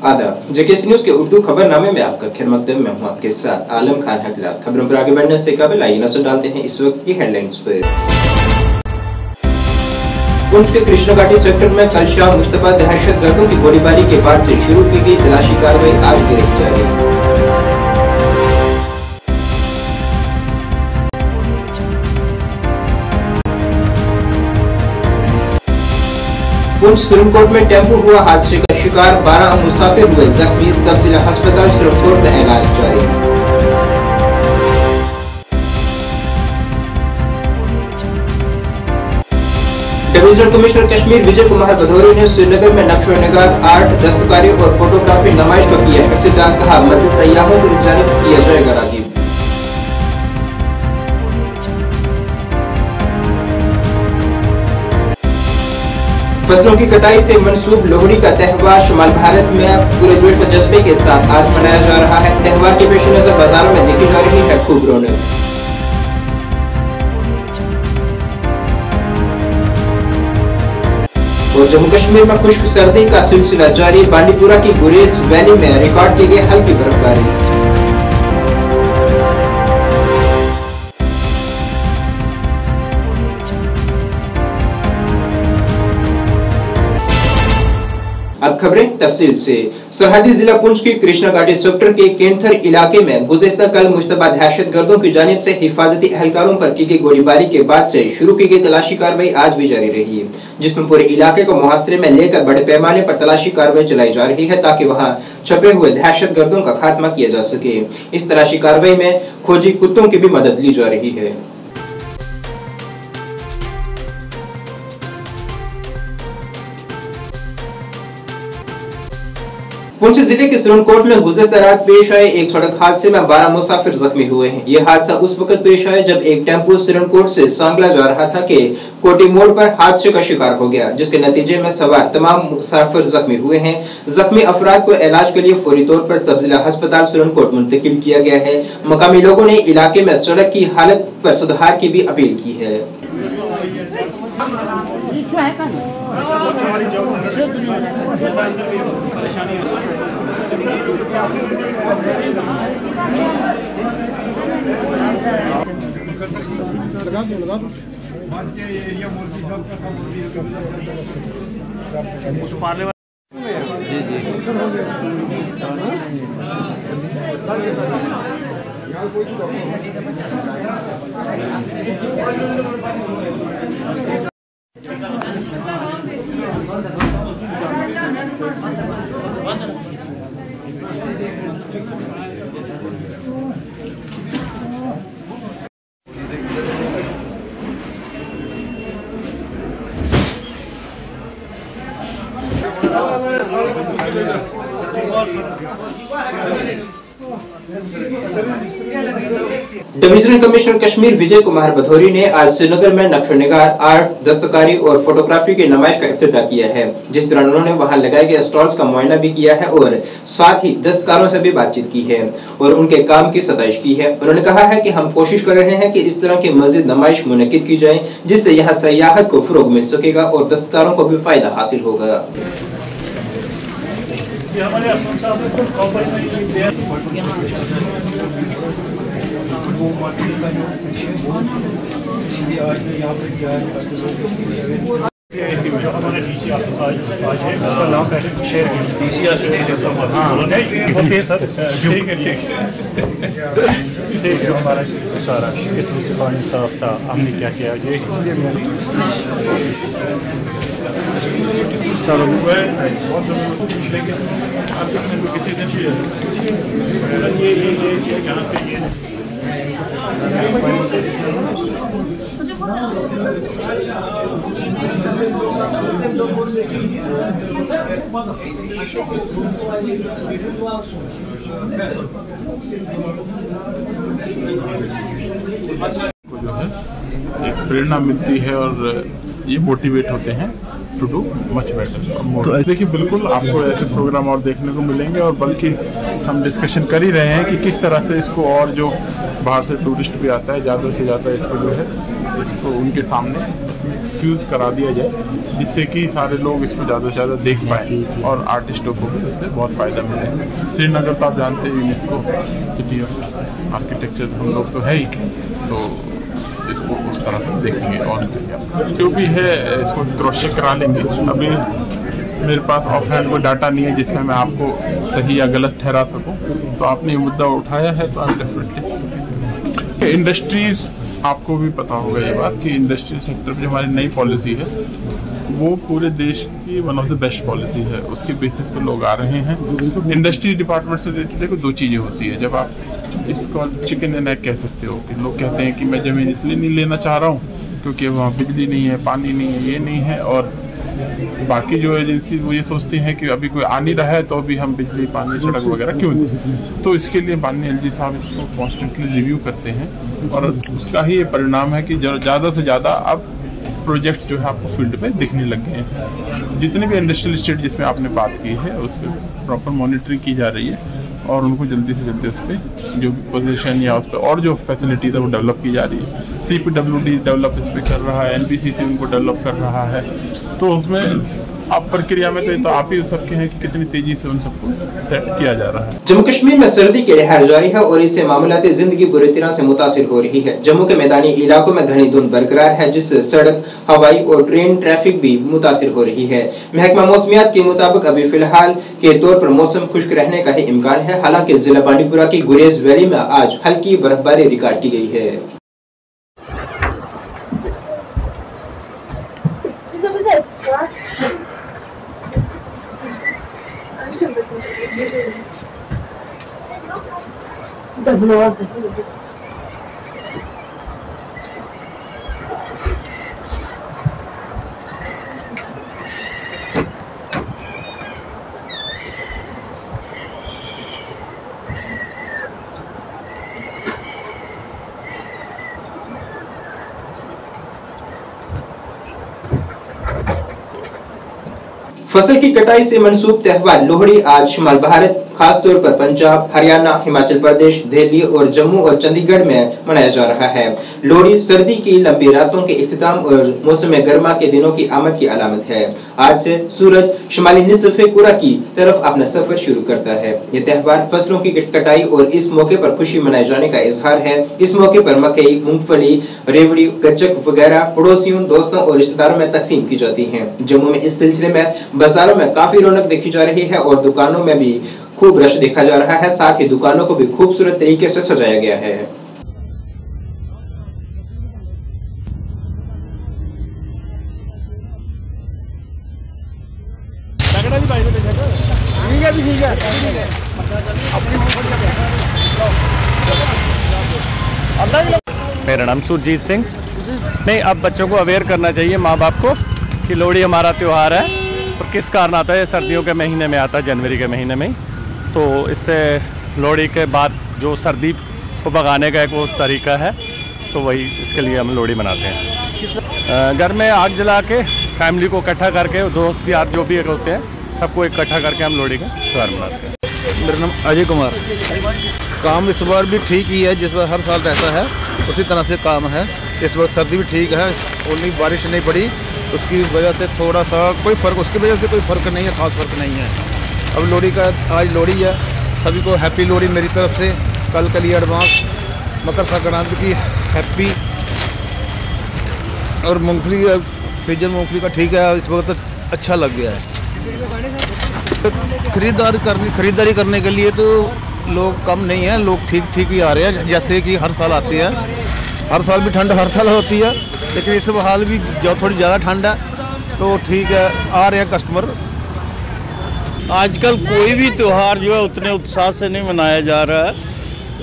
आदाब, JKC news के उर्दू खबरनामे में आपका खैर-मक़दम में हूं आपके साथ आलम खान हकला। खबरों पर आगे बढ़ने से कबल आइए नजर डालते हैं इस वक्त की हेडलाइंस पर। पुंछ के कृष्णा घाटी सेक्टर में कल शाम मुश्तबा दहशतगर्दों की गोलीबारी के बाद से शुरू की गई तलाशी कार्रवाई आज भी रही जारी। पुंछ सिरनकोट में टेम्पो हुआ हादसे का शिकार, 12 मुसाफिर हुए जख्मी, सब जिला अस्पताल सिरनकोट में इलाज जारी। डिवीजनल कमिश्नर कश्मीर विजय कुमार भदौरी ने श्रीनगर में नक्शो नगार, आर्ट, दस्तकारी और फोटोग्राफी नुमाइश का किया इफ्तिताह। कहा, मज़ीद सयाहों को इस जानिब किया जाएगा राग़िब। फसलों की कटाई से मंसूब लोहड़ी का त्यौहार शुमाल भारत में पूरे जोश व जज्बे के साथ आज मनाया जा रहा है। त्यौहार के पेश नजर बाजारों में देखी जा रही है खूब रौनक। और जम्मू कश्मीर में खुश्क सर्दी का सिलसिला जारी, बांडीपुरा की गुरेज वैली में रिकॉर्ड की गई हल्की बर्फबारी। अब खबरें तफसील से। सरहदी जिला पुंछ की कृष्णा घाटी सेक्टर के केंथर इलाके में गुज़िश्ता कल मुश्तबा दहशतगर्दों की जानिब से हिफाजती एहलकारों पर की गई गोलीबारी के बाद से शुरू की गई तलाशी कार्रवाई आज भी जारी रही है, जिसमें पूरे इलाके को मुहासरे में लेकर बड़े पैमाने पर तलाशी कार्रवाई चलाई जा रही है ताकि वहां छपे हुए दहशतगर्दों का खात्मा किया जा सके। इस तलाशी कार्रवाई में खोजी कुत्तों की भी मदद ली जा रही है। पुंछ जिले के सिरनकोट में गुज़िश्ता रात पेश आए एक सड़क हादसे में 12 मुसाफिर जख्मी हुए हैं। यह हादसा उस वक्त पेश आया जब एक टेम्पो सिरनकोट से सांगला जा रहा था कि कोटी मोड़ पर हादसे का शिकार हो गया, जिसके नतीजे में सवार तमाम मुसाफिर जख्मी हुए हैं। जख्मी अफराद को इलाज के लिए फौरी तौर पर सब जिला अस्पताल सिरनकोट मुंतकिल किया गया है। मकामी लोगों ने इलाके में सड़क की हालत पर सुधार की भी अपील की है। डिवीजनल कमिश्नर कश्मीर विजय कुमार भदौरी ने आज श्रीनगर में नक्शो निगार, आर्ट, दस्तकारी और फोटोग्राफी की नुमाइश का इफ्तिताह किया है। जिस तरह उन्होंने वहां लगाए गए स्टॉल्स का मुआयना भी किया है और साथ ही दस्तकारों से भी बातचीत की है और उनके काम की सताइश की है। उन्होंने कहा है कि हम कोशिश कर रहे हैं कि इस तरह की मजीद नुमाइश मुनक्किद की जाए, जिससे यहाँ सयाहत को फरोग मिल सकेगा और दस्तकारों को भी फायदा हासिल होगा। जो हमारे डीसी ऑफिस आज है उसका नाम पहले शेयर डीसी सर ठीक है हमारा सारा इसमें से पानी साफ था, हमने क्या किया ये इसलिए मैंने को जो है एक प्रेरणा मिलती है और ये मोटिवेट होते हैं टू डू मच बेटर। तो देखिए बिल्कुल आपको ऐसे प्रोग्राम और देखने को मिलेंगे और बल्कि हम डिस्कशन कर ही रहे हैं कि किस तरह से इसको और जो बाहर से टूरिस्ट भी आता है ज़्यादा से ज़्यादा इसको जो है इसको उनके सामने फ्यूज करा दिया जाए, जिससे कि सारे लोग इसको ज़्यादा से ज़्यादा देख पाएँ और आर्टिस्टों को भी उससे बहुत फ़ायदा मिले। श्रीनगर तो आप जानते हैं यूनेस्को सिटी ऑफ आर्किटेक्चर हम लोग तो है ही, तो इसको उस तरह से देखेंगे और जो भी है इसको क्रॉस चेक करा लेंगे। अभी मेरे पास ऑफ हैंड कोई डाटा नहीं है जिसमें मैं आपको सही या गलत ठहरा सकूं, तो आपने ये मुद्दा उठाया है तो आप डेफिनेटली इंडस्ट्रीज़, आपको भी पता होगा ये बात कि इंडस्ट्रियल सेक्टर जो हमारी नई पॉलिसी है वो पूरे देश की one of the best policy है, उसके बेसिस पे लोग आ रहे हैं। इंडस्ट्री डिपार्टमेंट से रिलेटेड देखो दो चीज़ें होती है, जब आप इसको चिकन एंड एग कह सकते हो कि लोग कहते हैं कि मैं ज़मीन इसलिए नहीं लेना चाह रहा हूँ क्योंकि वहाँ बिजली नहीं है, पानी नहीं है, ये नहीं है, और बाकी जो एजेंसी वो ये सोचती हैं कि अभी कोई आ नहीं रहा है तो अभी हम बिजली, पानी, सड़क वगैरह क्यों नहीं। तो इसके लिए माननीय एलजी साहब इसको कॉन्स्टेंटली रिव्यू करते हैं और उसका ही ये परिणाम है कि ज़्यादा से ज़्यादा अब प्रोजेक्ट जो है आपको फील्ड पे दिखने लग गए हैं। जितने भी इंडस्ट्रियल स्टेट जिसमें आपने बात की है उस पर प्रॉपर मॉनिटरिंग की जा रही है और उनको जल्दी से जल्दी उस पर जो पोजीशन या उस पर और जो फैसिलिटीज़ है वो डेवलप की जा रही है। CPWD डेवलप इस पर कर रहा है, NPCC उनको डेवलप कर रहा है, तो उसमें आप प्रक्रिया में तो आप ही सबके हैं कि कितनी तेजी से उन सबको सेट किया जा रहा है। जम्मू कश्मीर में सर्दी की लहर जारी है और इससे मामूलाती जिंदगी बुरी तरह से मुतासिर हो रही है। जम्मू के मैदानी इलाकों में घनी धुंध बरकरार है, जिससे सड़क, हवाई और ट्रेन ट्रैफिक भी मुतासिर हो रही है। महकमा मौसमियात के मुताबिक अभी फिलहाल के तौर पर मौसम खुश्क रहने का ही इम्कान है। हालांकि जिला बांडीपुरा की गुरेज वैली में आज हल्की बर्फबारी रिकॉर्ड की गई है। फसल की कटाई से मंसूब त्योहार लोहड़ी आज शुमाल भारत, खासतौर पर पंजाब, हरियाणा, हिमाचल प्रदेश, दिल्ली और जम्मू और चंडीगढ़ में मनाया जा रहा है। लोहड़ी सर्दी की लंबी रातों के इख्तिताम और मौसम गर्मा के दिनों की आमद की अलामत है। आज से सूरज शुमाली निसफ़े कुरा की तरफ अपना सफर शुरू करता है। ये त्योहार फसलों की कटाई और इस मौके पर खुशी मनाए जाने का इजहार है। इस मौके पर मकई, मूंगफली, रेवड़ी, गच्चक वगैरह पड़ोसियों, दोस्तों और रिश्तेदारों में तकसीम की जाती है। जम्मू में इस सिलसिले में बाजारों में काफी रौनक देखी जा रही है और दुकानों में भी खूब रश देखा जा रहा है। साथ ही दुकानों को भी खूबसूरत तरीके से सजाया गया है। मेरा नाम सुरजीत सिंह। नहीं, अब बच्चों को अवेयर करना चाहिए, माँ बाप को, कि लोहड़ी हमारा त्यौहार है और किस कारण आता है। सर्दियों के महीने में आता है, जनवरी के महीने में। तो इससे लोहड़ी के बाद जो सर्दी को भगाने का एक वो तरीका है, तो वही इसके लिए हम लोहड़ी मनाते हैं। घर में आग जला के फैमिली को इकट्ठा करके, दोस्त यार जो भी होते हैं सबको इकट्ठा करके हम लोहड़ी का त्यौहार मनाते हैं। मेरा नाम अजय कुमार। काम इस बार भी ठीक ही है, जिस बार हर साल रहता है उसी तरह से काम है। इस बार सर्दी भी ठीक है, ओनली बारिश नहीं पड़ी, उसकी वजह से थोड़ा सा कोई फ़र्क, उसकी वजह से कोई फ़र्क नहीं है, खास फ़र्क नहीं है। अब लोहड़ी का आज लोहड़ी है, सभी को हैप्पी लोहड़ी मेरी तरफ से। कल के लिए एडवांस मकर संक्रांति की हैप्पी। और मूंगफली सीजन मूंगफली का ठीक है, इस वक्त अच्छा लग गया है। खरीदारी करने के लिए तो लोग कम नहीं है, लोग ठीक ठीक ही आ रहे हैं, जैसे कि हर साल आते हैं। हर साल भी ठंड हर साल होती है, लेकिन इस हाल भी जो थोड़ी ज़्यादा ठंड है तो ठीक है, आ रहे हैं कस्टमर। आजकल कोई भी त्यौहार जो है उतने उत्साह से नहीं मनाया जा रहा है।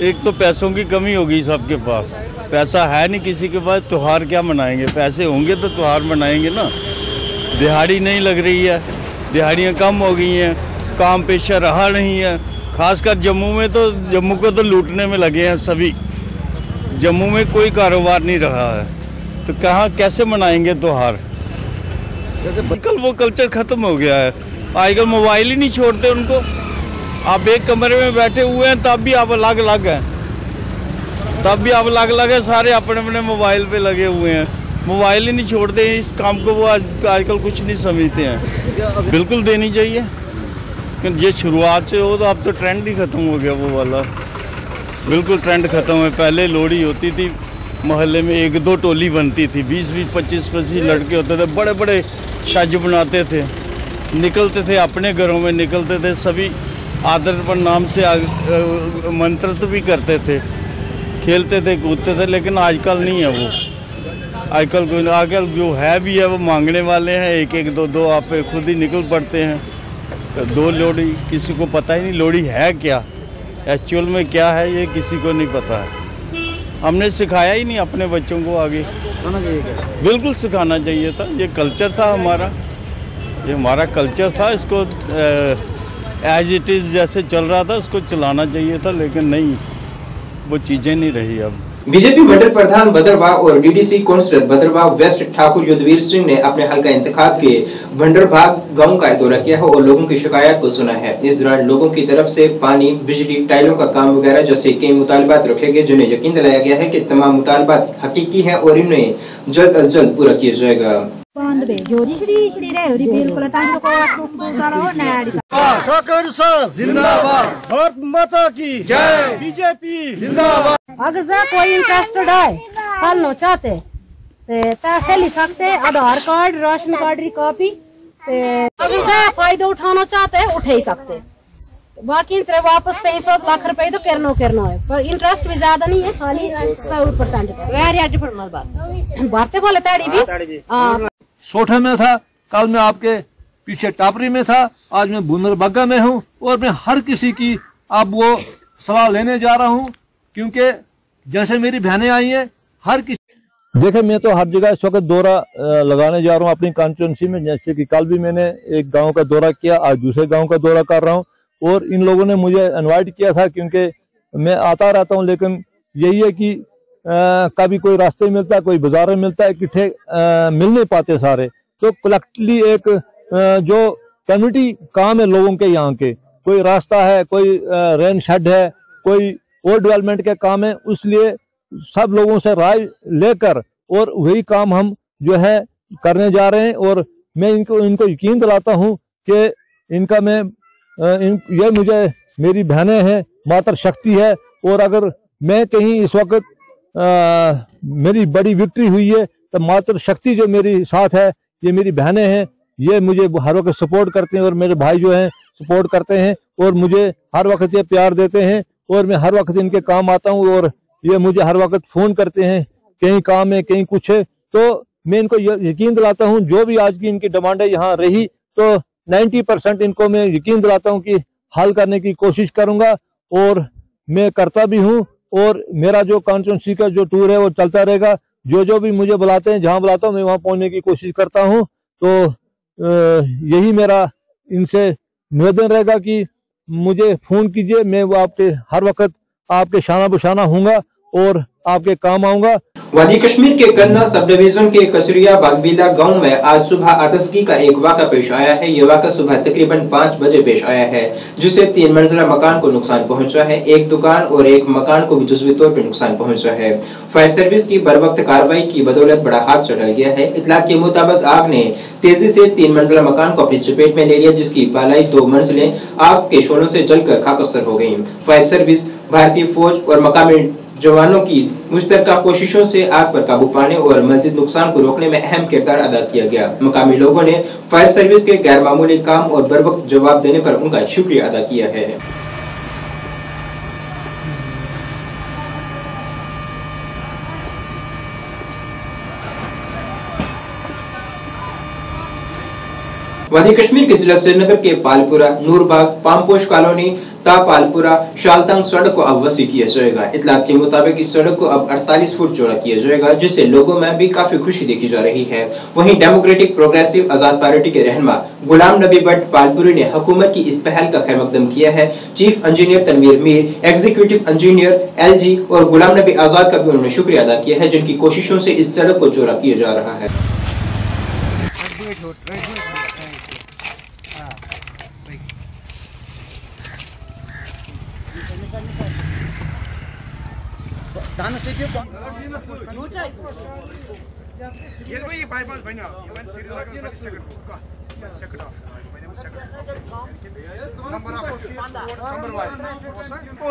एक तो पैसों की कमी हो गई सबके पास, पैसा है नहीं किसी के पास, त्यौहार क्या मनाएंगे। पैसे होंगे तो त्यौहार मनाएंगे ना। दिहाड़ी नहीं लग रही है, दिहाड़ियाँ कम हो गई हैं, काम पेशा रहा नहीं है। खासकर जम्मू में तो, जम्मू को तो लूटने में लगे हैं सभी। जम्मू में कोई कारोबार नहीं रहा है, तो कहाँ कैसे मनाएंगे त्यौहार। आजकल वो कल्चर ख़त्म हो गया है। आजकल मोबाइल ही नहीं छोड़ते उनको। आप एक कमरे में बैठे हुए हैं तब भी आप अलग अलग हैं। तब भी अब अलग है, सारे अपने अपने मोबाइल पे लगे हुए हैं, मोबाइल ही नहीं छोड़ते हैं। इस काम को वो आजकल कुछ नहीं समझते हैं। बिल्कुल देनी चाहिए, क्योंकि ये शुरुआत से हो तो अब तो ट्रेंड ही ख़त्म हो गया वो वाला, बिल्कुल ट्रेंड ख़त्म है। पहले लोहड़ी होती थी, मोहल्ले में 1-2 टोली बनती थी, 20-20, 25-25 लड़के होते थे, बड़े बड़े छज बनाते थे, निकलते थे अपने घरों में, निकलते थे, सभी आदर पर नाम से मंत्रित भी करते थे, खेलते थे, कूदते थे। लेकिन आजकल नहीं है वो, आजकल जो है भी है वो मांगने वाले हैं, 1-1, 2-2 आप खुद ही निकल पड़ते हैं। तो 2 लोहड़ी किसी को पता ही नहीं लोहड़ी है क्या, एक्चुअल में क्या है ये किसी को नहीं पता है। हमने सिखाया ही नहीं अपने बच्चों को आगे, बिल्कुल सिखाना चाहिए था। ये कल्चर था हमारा, ये हमारा कल्चर था, इसको एज इट इज़ जैसे चल रहा था उसको चलाना चाहिए था, लेकिन नहीं, वो चीज़ें नहीं रही अब। बीजेपी मंडल प्रधान भद्रवाह और DDC councillor Bhaderwah West Thakur Yudhvir Singh ने अपने हल्का इंतखाब के भंडरभाग गांव का दौरा किया है और लोगों की शिकायत को सुना है। इस दौरान लोगों की तरफ से पानी, बिजली, टाइलों का काम वगैरह जैसे कई मुतालबात रखे गए, जिन्हें यकीन दिलाया गया है कि तमाम मुतालबात हकीकी हैं और इन्हें जल्द अज जल्द पूरा किया जाएगा। भारत माता की जय, बीजेपी जिंदाबाद। अगर से कोई इंटरेस्टेड है, सालनो चाहते पैसे ले सकते, आधार कार्ड, राशन कार्ड की कॉपी, अगर से फायदा उठाना चाहते उठ ही सकते। बाकी वापस 500 लाख रुपए तो करना है, पर इंटरेस्ट भी ज्यादा नहीं है, खाली 100% भरते बोले ताड़ी भी। सोठे में था, कल मैं आपके पीछे टापरी में था, आज मैं भुंदरबग्गा में हूँ और मैं हर किसी की अब वो सलाह लेने जा रहा हूँ, क्योंकि जैसे मेरी बहनें आई हैं, हर किसी देखे, मैं तो हर जगह इस वक्त दौरा लगाने जा रहा हूँ अपनी कॉन्स्टिट्यूंसी में। जैसे कि कल भी मैंने एक गांव का दौरा किया, आज दूसरे गांव का दौरा कर रहा हूँ और इन लोगों ने मुझे इनवाइट किया था, क्योंकि मैं आता रहता हूँ, लेकिन यही है कि कभी कोई रास्ते मिलता है, कोई बाजार में मिलता है, इकट्ठे मिल नहीं पाते सारे। तो कलेक्टिवली एक जो कम्युनिटी काम है लोगों के, यहाँ के कोई रास्ता है, कोई रेन शेड है, कोई और डेवलपमेंट के काम है, इसलिए सब लोगों से राय लेकर और वही काम हम जो है करने जा रहे हैं। और मैं इनको यकीन दिलाता हूँ कि इनका मैं ये मुझे मेरी बहनें हैं, मातृ शक्ति है, और अगर मैं कहीं इस वक्त मेरी बड़ी विक्ट्री हुई है तो मातृ शक्ति जो मेरी साथ है, ये मेरी बहनें हैं, ये मुझे हर वक्त सपोर्ट करते हैं और मेरे भाई जो हैं सपोर्ट करते हैं और मुझे हर वक्त ये प्यार देते हैं और मैं हर वक्त इनके काम आता हूँ और ये मुझे हर वक्त फोन करते हैं, कहीं काम है, कहीं कुछ है। तो मैं इनको यकीन दिलाता हूँ, जो भी आज की इनकी डिमांड है यहाँ रही तो 90% इनको मैं यकीन दिलाता हूँ कि हल करने की कोशिश करूंगा और मैं करता भी हूँ। और मेरा जो कॉन्स्टिट्यूंसी का जो टूर है वो चलता रहेगा, जो भी मुझे बुलाते हैं, जहाँ बुलाता हूँ मैं वहाँ पहुँचने की कोशिश करता हूँ। तो यही मेरा इनसे निवेदन रहेगा कि मुझे फोन कीजिए, मैं वो आपके हर वक्त आपके शाना बशाना हूँगा और आपके काम आऊंगा। वादी कश्मीर के कन्ना सब डिवीजन के कसरिया बागबीला गांव में आज सुबह आतशगी का एक वाक़ा पेश आया है। यह वाक़ा सुबह तकरीबन 5 बजे पेश आया है, जिससे 3 मंजिला मकान को नुकसान पहुंचा है। एक दुकान और एक मकान को भी जुज़वी तौर पर नुकसान पहुंचा है। फायर सर्विस की बरवक्त कार्रवाई की बदौलत बड़ा हादसा टल गया है। इतला के मुताबिक आग ने तेजी से 3 मंजिला मकान को अपनी चपेट में ले लिया, जिसकी बालाई 2 मंजिलें आग के शोलों से जलकर खाकस्तर हो गयी। फायर सर्विस, भारतीय फौज और मकामी जवानों की मुश्तरका कोशिशों से आग पर काबू पाने और मजीद नुकसान को रोकने में अहम किरदार अदा किया गया। मकामी लोगों ने फायर सर्विस के गैर मामूली काम और बर वक्त जवाब देने पर उनका शुक्रिया अदा किया है। वादी कश्मीर के जिला श्रीनगर के पालपुरा, नूरबाग, पामपोश कॉलोनी, तापालपुरा, शालतंग सड़क को अब वसी किया जाएगा। इतलात के मुताबिक इस सड़क को अब 48 फुट चौड़ा किया जाएगा, जिससे लोगों में भी काफी खुशी देखी जा रही है। वहीं डेमोक्रेटिक प्रोग्रेसिव आजाद पार्टी के रहनुमा गुलाम नबी भट्ट पालपुरी ने हुकूमत की इस पहल का खैर मकदम किया है। Chief engineer Tanveer Mir, executive engineer LG और गुलाम नबी आजाद का भी उन्होंने शुक्रिया अदा किया है, जिनकी कोशिशों से इस सड़क को चौड़ा किया जा रहा है।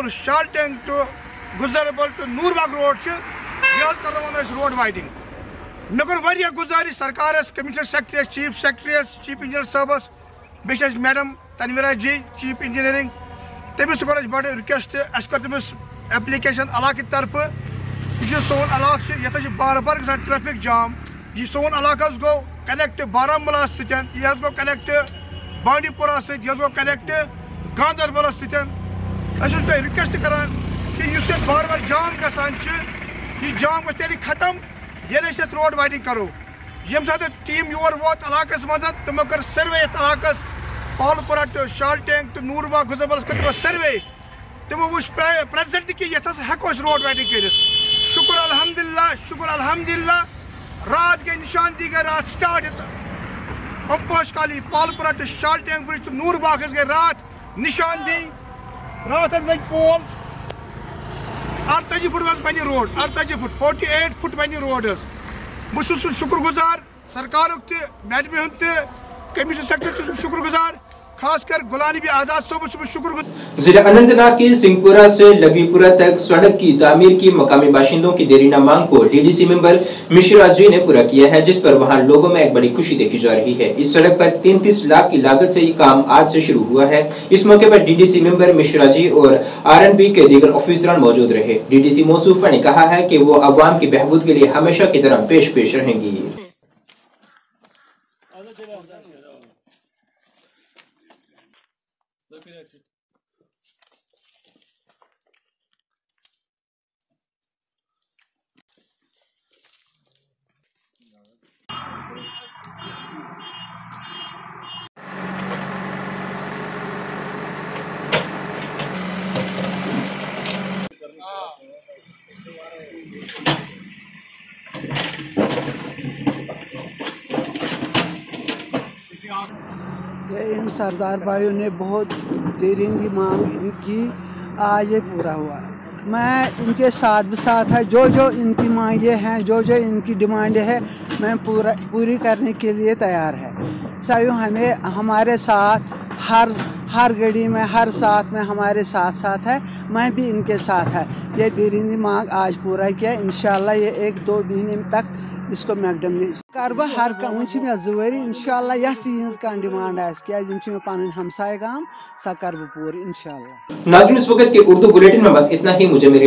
Shalteng to Guzarbal to Nurbag Road road widening. Nagar Varia Guzari Sarkaras, Commissioner Secretary, Chief Secretary, Chief Engineer Service, Mrs. Madam Tanvira Ji, Chief Engineering. Temis College Board request Ascotimus application Alaki Tarpa. This is someone Alak, Yatashi Barabar traffic jam. This someone Alakas go connect Baramala Sitan, he has go connect Bandipura Sit, he has go connect Gandarbala Sitan. I should say request Karan, you said Barbar Jam Kasanchi, he jam was telling Khatam, Yereset road widening Karo. James had a team you are what Alakas Mazat, the Makar survey at Alakas, Paulpura to Shalteng to Nurba Guzabal survey. The Mush present the Yatas Hakos road widening. Shukur Alhamdulillah, Raj ke Nishan Diga Raat started. Pampash Kali, Paulpura to Shalteng bridge to Nurba ke Raat, Nishan Di, Raat and Veg Pole. Artaji foot was by the road, Artaji foot, 48 foot by the road. Musus Shukur Guzar, Sarkarukte, Madame Hunte, Commission Secretary Shukur Guzar, खासकर Golani भी आजाद सुबह शुक्र। जिला अनंतनाग के सिंहपुरा से लघवीपुरा तक सड़क की तामीर की मकामी बाशिंदों की देरीना मांग को डीडीसी मेंबर मिश्रा जी ने पूरा किया है, जिस पर वहां लोगों में एक बड़ी खुशी देखी जा रही है। इस सड़क पर 33 लाख की लागत से ये काम आज से शुरू हुआ है। इस मौके पर डीडीसी मेंबर मिश्रा जी और आरएनबी के दीगर ऑफिसरान मौजूद रहे। डीडीसी मौसूफा ने कहा है कि वो अवाम की बहबूद के लिए हमेशा की तरह पेश रहेंगी। इन सरदार भाइयों ने बहुत देरी की मांग इनकी आज ये पूरा हुआ। मैं इनके साथ है, जो इनकी मांगे हैं, जो इनकी डिमांड है, मैं पूरी करने के लिए तैयार है। साथियों, हमें हमारे साथ हर घड़ी में, हर साथ में हमारे साथ है। मैं भी इनके साथ है। ये देरीनी मांग आज पूरा किया। इंशाल्लाह ये 1-2 महीने तक इसको मैकडम कर बह हर कह मे जवरी इंशाल्लाह यह कह डिमांड क्या पन हमसाय गाम सा कर पूरी इंशाल्लाह। नाज़रीन, इस वक्त के उर्दू बुलेटिन में बस इतना ही। मुझे मेरे